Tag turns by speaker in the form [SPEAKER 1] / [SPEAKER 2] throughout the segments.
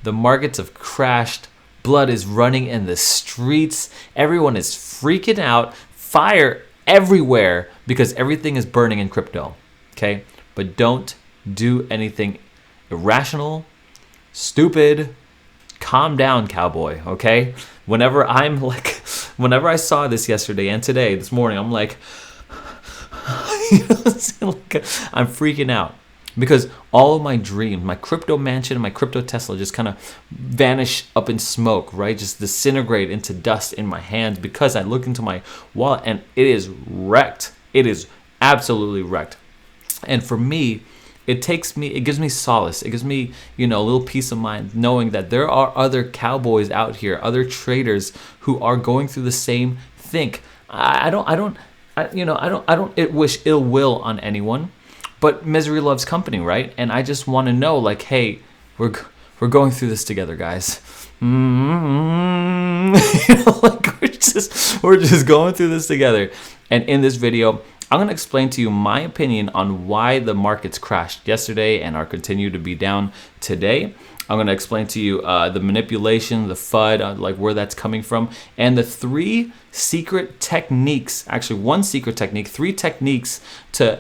[SPEAKER 1] The markets have crashed. Blood is running in the streets. Everyone is freaking out. Fire everywhere because everything is burning in crypto. Okay? But don't do anything irrational, stupid. Calm down, cowboy, okay? Whenever I saw this yesterday and today, this morning, I'm like, I'm freaking out because all of my dreams, my crypto mansion, my crypto Tesla just kind of vanish up in smoke, right? Just disintegrate into dust in my hands because I look into my wallet and it is wrecked. It is absolutely wrecked. And for me, it gives me solace. It gives me, a little peace of mind knowing that there are other cowboys out here, other traders who are going through the same thing. I don't wish ill will on anyone, but misery loves company, right? And I just want to know, like, hey, we're going through this together, guys. We're just going through this together. And in this video, I'm going to explain to you my opinion on why the markets crashed yesterday and are continue to be down today. I'm going to explain to you the manipulation, the FUD, like where that's coming from, and the three secret techniques, actually one secret technique, three techniques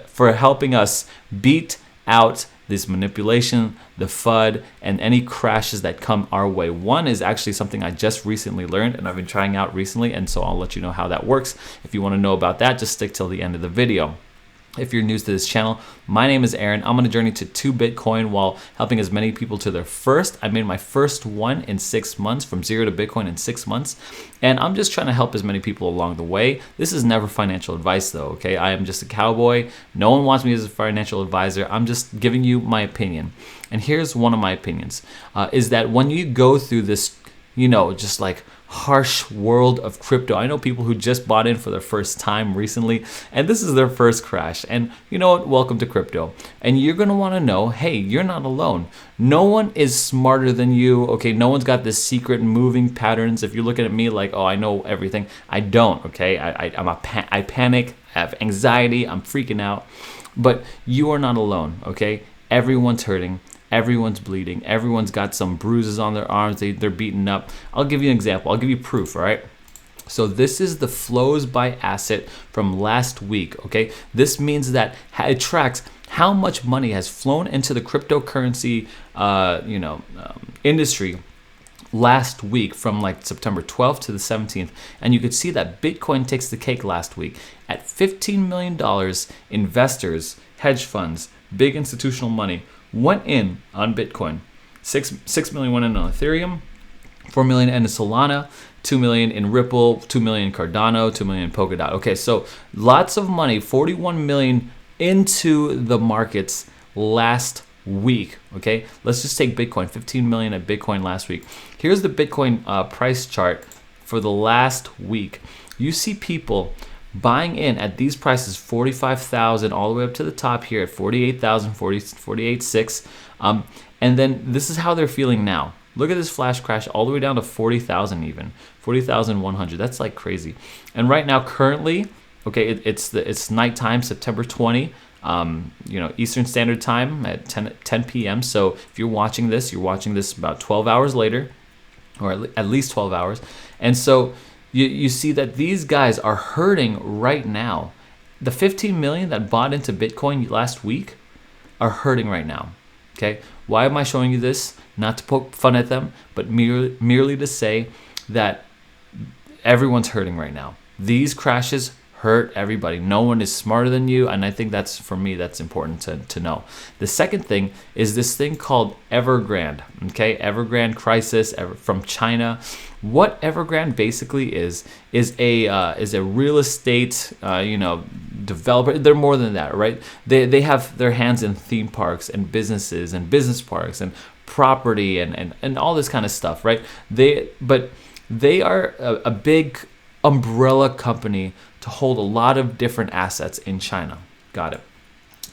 [SPEAKER 1] for helping us beat out this manipulation, the FUD, and any crashes that come our way. One is actually something I just recently learned and I've been trying out recently, and so I'll let you know how that works. If you want to know about that, just stick till the end of the video. If you're new to this channel, my name is Aaron. I'm on a journey to 2 Bitcoin while helping as many people to their first. I made my first one in 6 months, from 0 to Bitcoin in 6 months. And I'm just trying to help as many people along the way. This is never financial advice though, okay? I am just a cowboy. No one wants me as a financial advisor. I'm just giving you my opinion. And here's one of my opinions, is that when you go through this, just like harsh world of crypto. I know people who just bought in for the first time recently, and this is their first crash. And you know what? Welcome to crypto. And you're going to want to know, hey, you're not alone. No one is smarter than you. Okay, no one's got this secret moving patterns. If you're looking at me like, oh, I know everything, I don't. Okay, I panic, I have anxiety, I'm freaking out. But you are not alone. Okay, everyone's hurting. Everyone's bleeding. Everyone's got some bruises on their arms. They're beaten up. I'll give you an example. I'll give you proof, all right? So this is the flows by asset from last week, okay? This means that it tracks how much money has flown into the cryptocurrency industry last week from like September 12th to the 17th. And you could see that Bitcoin takes the cake last week. At $15 million, investors, hedge funds, big institutional money went in on Bitcoin. 6 million went in on Ethereum, 4 million in Solana, 2 million in Ripple, 2 million in Cardano, 2 million in Polkadot. Okay, so lots of money, 41 million into the markets last week. Okay, let's just take Bitcoin, 15 million at Bitcoin last week. Here's the Bitcoin price chart for the last week. You see people buying in at these prices, 45,000 all the way up to the top here at 48,000, 48.6. And then this is how they're feeling now. Look at this flash crash all the way down to 40,000 even, 40,100. That's like crazy. And right now, currently, okay, it's nighttime, September 20, Eastern Standard Time at 10 p.m. So if you're watching this about 12 hours later, or at least 12 hours. And so you see that these guys are hurting right now. The 15 million that bought into Bitcoin last week are hurting right now. Okay, why am I showing you this? Not to poke fun at them, but merely to say that everyone's hurting right now. These crashes hurt everybody. No one is smarter than you, and I think that's, for me, that's important to know. The second thing is this thing called Evergrand. Okay, Evergrand crisis from China. What Evergrand basically is a real estate developer. They're more than that, right? They have their hands in theme parks and businesses and business parks and property and all this kind of stuff, right? They are a big umbrella company to hold a lot of different assets in China. Got it.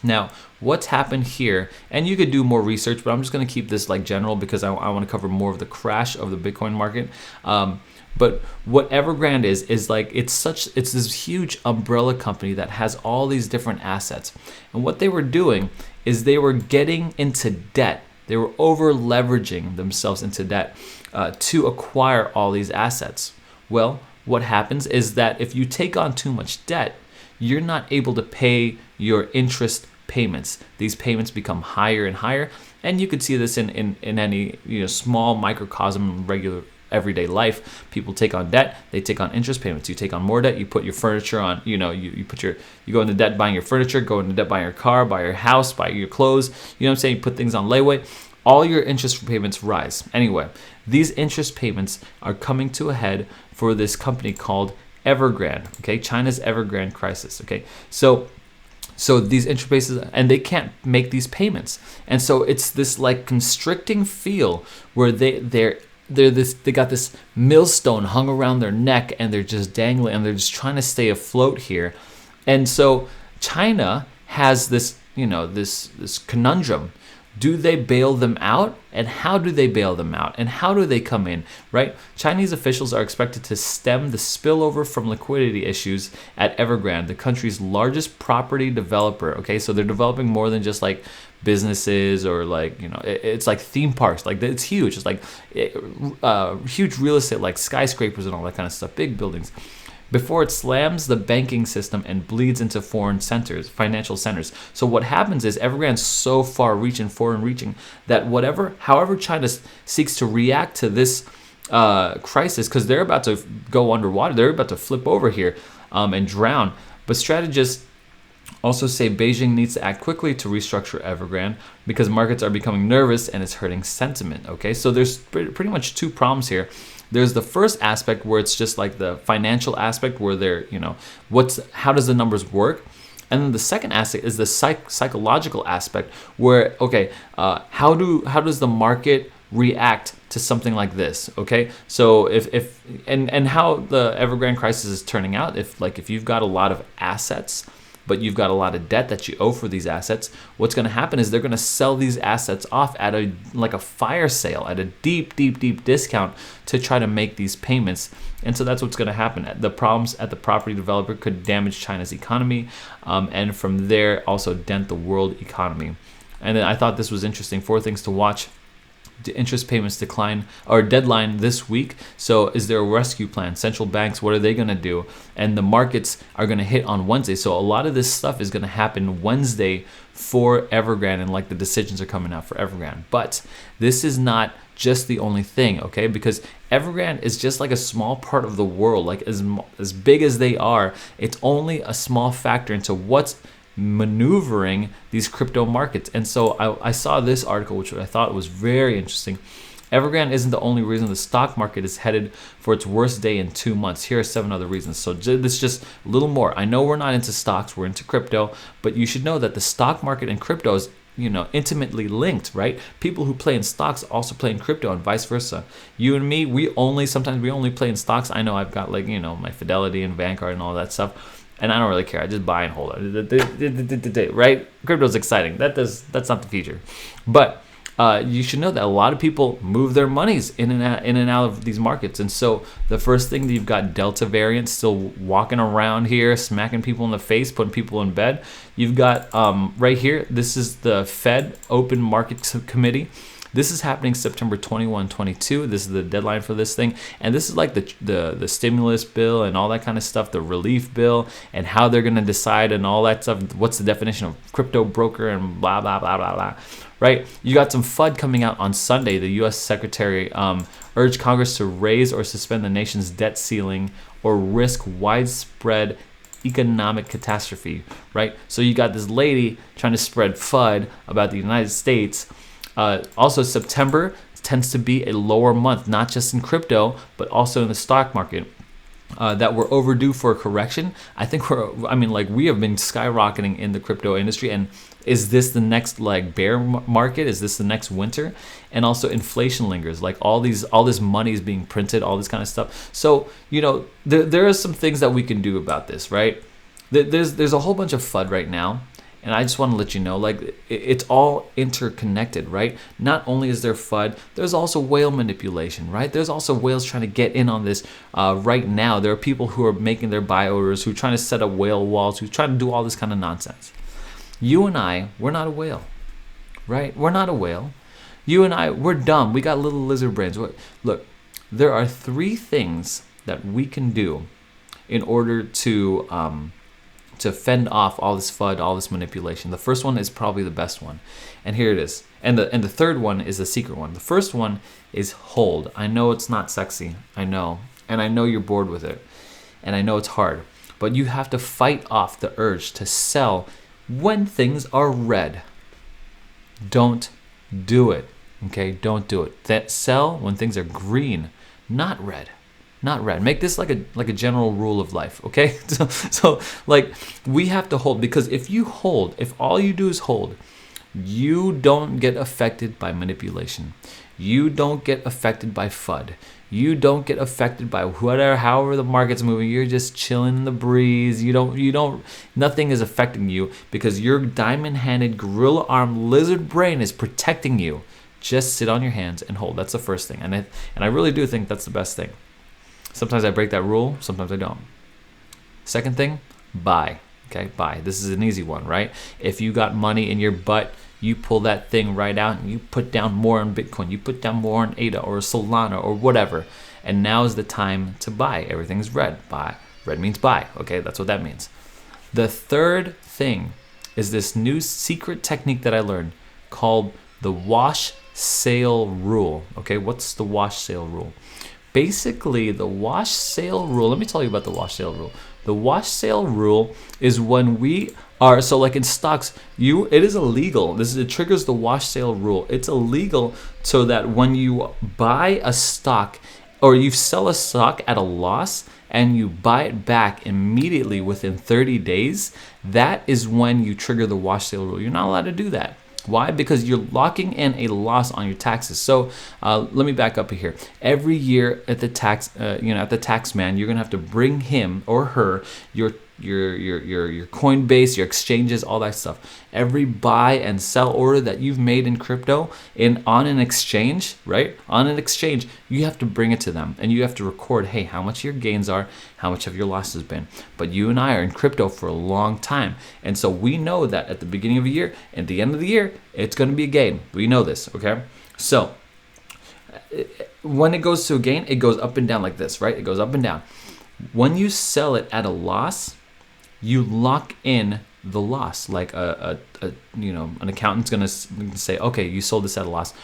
[SPEAKER 1] Now, what's happened here, and you could do more research, but I'm just going to keep this like general because I want to cover more of the crash of the Bitcoin market. But what Evergrande is like, it's this huge umbrella company that has all these different assets. And what they were doing is they were getting into debt. They were over leveraging themselves into debt to acquire all these assets. Well, what happens is that if you take on too much debt, you're not able to pay your interest payments. These payments become higher and higher, and you could see this in any small microcosm in regular everyday life. People take on debt, they take on interest payments. You take on more debt, you put your furniture on, you go into debt buying your furniture, go into debt buying your car, buy your house, buy your clothes, you know what I'm saying? You put things on layaway, all your interest payments rise. Anyway, these interest payments are coming to a head for this company called Evergrand, okay? China's Evergrand crisis, okay? So these interest bases, and they can't make these payments. And so it's this like constricting feel where they got this millstone hung around their neck, and they're just dangling, and they're just trying to stay afloat here. And so China has this, this conundrum. Do they bail them out? And how do they bail them out? And how do they come in, right? Chinese officials are expected to stem the spillover from liquidity issues at Evergrande, the country's largest property developer. Okay, so they're developing more than just like businesses or like, it's like theme parks. Like it's huge. It's like huge real estate, like skyscrapers and all that kind of stuff, big buildings, before it slams the banking system and bleeds into financial centers. So what happens is Evergrande's so far reaching that however China seeks to react to this crisis, because they're about to go underwater, they're about to flip over here and drown. But strategists also say Beijing needs to act quickly to restructure Evergrande because markets are becoming nervous and it's hurting sentiment. Okay, so there's pretty much two problems here. There's the first aspect where it's just like the financial aspect where they're, how does the numbers work? And then the second aspect is the psychological aspect where, how does the market react to something like this? Okay, so if how the Evergrande crisis is turning out, if you've got a lot of assets, but you've got a lot of debt that you owe for these assets, what's going to happen is they're going to sell these assets off at a fire sale at a deep discount to try to make these payments. And so that's what's going to happen. The problems at the property developer could damage China's economy, and from there also dent the world economy. And then I thought this was interesting. 4 things to watch. The interest payments deadline this week. So is there a rescue plan? Central banks, what are they going to do? And the markets are going to hit on Wednesday. So a lot of this stuff is going to happen Wednesday for Evergrande, and like the decisions are coming out for Evergrande. But this is not just the only thing, okay? Because Evergrande is just like a small part of the world. Like as big as they are, it's only a small factor into what's maneuvering these crypto markets. And so I saw this article, which I thought was very interesting. Evergrande isn't the only reason the stock market is headed for its worst day in 2 months. Here are 7 other reasons. So this is just a little more. I know we're not into stocks, we're into crypto, but you should know that the stock market and crypto is intimately linked, right? People who play in stocks also play in crypto, and vice versa. You and me, sometimes we only play in stocks. I know I've got my Fidelity and Vanguard and all that stuff. And I don't really care. I just buy and hold it, right? Crypto's exciting. That's not the future. But you should know that a lot of people move their monies in and out of these markets. And so the first thing that you've got Delta variant still walking around here, smacking people in the face, putting people in bed. You've got right here, this is the Fed Open Market Committee. This is happening September 21, 22. This is the deadline for this thing. And this is like the stimulus bill and all that kind of stuff, the relief bill, and how they're going to decide and all that stuff. What's the definition of crypto broker and blah, blah, blah, blah, blah. Right? You got some FUD coming out on Sunday. The U.S. Secretary urged Congress to raise or suspend the nation's debt ceiling or risk widespread economic catastrophe. Right? So you got this lady trying to spread FUD about the United States. Also, September tends to be a lower month, not just in crypto, but also in the stock market. That we're overdue for a correction. I think we have been skyrocketing in the crypto industry. And is this the next bear market? Is this the next winter? And also inflation lingers, like all this money is being printed, all this kind of stuff. So, there are some things that we can do about this, right? There's a whole bunch of FUD right now. And I just want to let you know, it's all interconnected, right? Not only is there FUD, there's also whale manipulation, right? There's also whales trying to get in on this right now. There are people who are making their buy orders, who are trying to set up whale walls, who are trying to do all this kind of nonsense. You and I, we're not a whale, right? We're not a whale. You and I, we're dumb. We got little lizard brains. Look, there are 3 things that we can do in order to fend off all this FUD, all this manipulation. The first one is probably the best one, and here it is. And the third one is the secret one. The first one is hold. I know it's not sexy. I know, and I know you're bored with it, and I know it's hard. But you have to fight off the urge to sell when things are red. Don't do it. Okay, don't do it. That sell when things are green, not red. Not red. Make this like a general rule of life, okay? So like we have to hold, because if you hold, if all you do is hold, you don't get affected by manipulation. You don't get affected by FUD. You don't get affected by however the market's moving. You're just chilling in the breeze. Nothing is affecting you because your diamond-handed, gorilla-armed lizard brain is protecting you. Just sit on your hands and hold. That's the first thing. And I really do think that's the best thing. Sometimes I break that rule, sometimes I don't. Second thing, buy. Okay, buy. This is an easy one, right? If you got money in your butt, you pull that thing right out and you put down more on Bitcoin. You put down more on ADA or Solana or whatever. And now is the time to buy. Everything's red. Buy. Red means buy. Okay, that's what that means. The third thing is this new secret technique that I learned called the wash sale rule. Okay, what's the wash sale rule? Basically, the wash sale rule, let me tell you about the wash sale rule. The wash sale rule is when we are, so like in stocks, it is illegal. It triggers the wash sale rule. It's illegal so that when you buy a stock or you sell a stock at a loss and you buy it back immediately within 30 days, that is when you trigger the wash sale rule. You're not allowed to do that. Why? Because you're locking in a loss on your taxes. So let me back up here. Every year at the tax man, you're gonna have to bring him or her your Coinbase, your exchanges, all that stuff. Every buy and sell order that you've made in crypto on an exchange, right? On an exchange, you have to bring it to them and you have to record, hey, how much your gains are, how much have your losses been. But you and I are in crypto for a long time. And so we know that at the beginning of a year, at the end of the year, it's gonna be a gain. We know this, okay? So when it goes to a gain, it goes up and down like this, right? It goes up and down. When you sell it at a loss, you lock in the loss. Like an accountant's gonna say, okay, you sold this at a loss.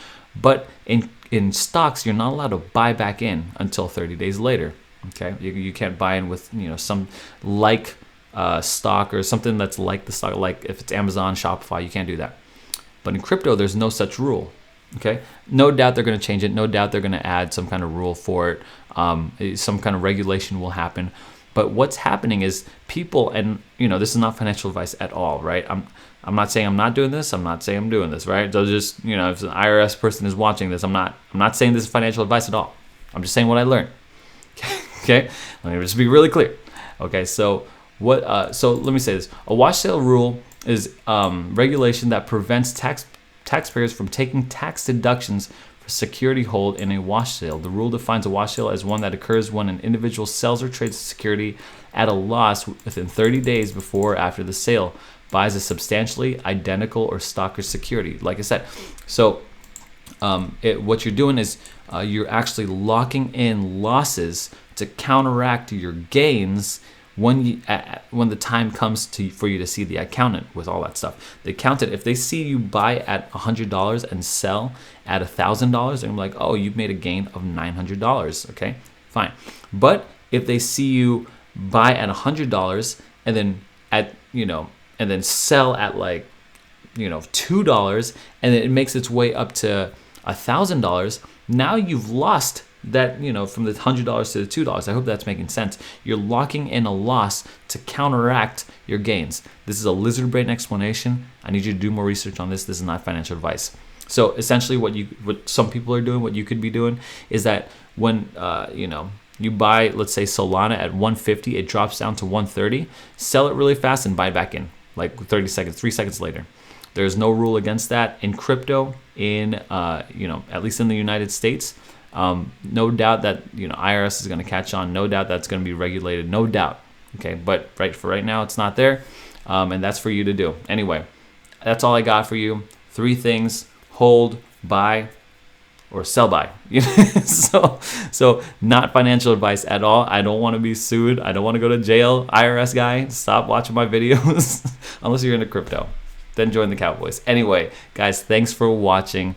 [SPEAKER 1] But in stocks, you're not allowed to buy back in until 30 days later. Okay, you can't buy in with some stock or something that's like the stock. Like if it's Amazon, Shopify, you can't do that. But in crypto, there's no such rule. Okay, no doubt they're going to change it. No doubt they're going to add some kind of rule for it. Some kind of regulation will happen. But what's happening is people, and this is not financial advice at all, right? I'm not saying I'm not doing this. I'm not saying I'm doing this, right? So just if an IRS person is watching this, I'm not saying this is financial advice at all. I'm just saying what I learned. Okay, let me just be really clear. Okay, so what? So let me say this: a wash sale rule is regulation that prevents taxpayers from taking tax deductions for security hold in a wash sale. The rule defines a wash sale as one that occurs when an individual sells or trades security at a loss within 30 days before or after the sale, buys a substantially identical or stock or security. Like I said, so what you're doing is you're actually locking in losses to counteract your gains when the time comes for you to see the accountant with all that stuff. The accountant, if they see you buy at $100 and sell at $1,000, they're gonna be like, oh, you've made a gain of $900. Okay, fine. But if they see you buy at $100 and then sell at $2, and it makes its way up to $1,000, now you've lost that, from the $100 to the $2. I hope that's making sense. You're locking in a loss to counteract your gains. This is a lizard brain explanation. I need you to do more research on this. This is not financial advice. So essentially what some people are doing, what you could be doing, is that when you buy, let's say Solana at 150, it drops down to 130, sell it really fast and buy back in like 30 seconds, 3 seconds later. There's no rule against that in crypto, at least in the United States. No doubt that IRS is going to catch on. No doubt that's going to be regulated. No doubt. Okay, but for right now, it's not there, and that's for you to do. Anyway, that's all I got for you. 3 things: hold, buy or sell by. So not financial advice at all. I don't want to be sued. I don't want to go to jail. IRS guy, stop watching my videos unless you're into crypto. Then join the Cowboys. Anyway, guys, thanks for watching.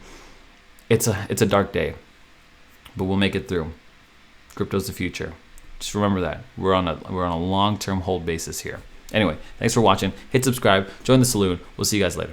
[SPEAKER 1] It's a dark day, but we'll make it through. Crypto's the future. Just remember that. We're on a long-term hold basis here. Anyway, thanks for watching. Hit subscribe. Join the saloon. We'll see you guys later.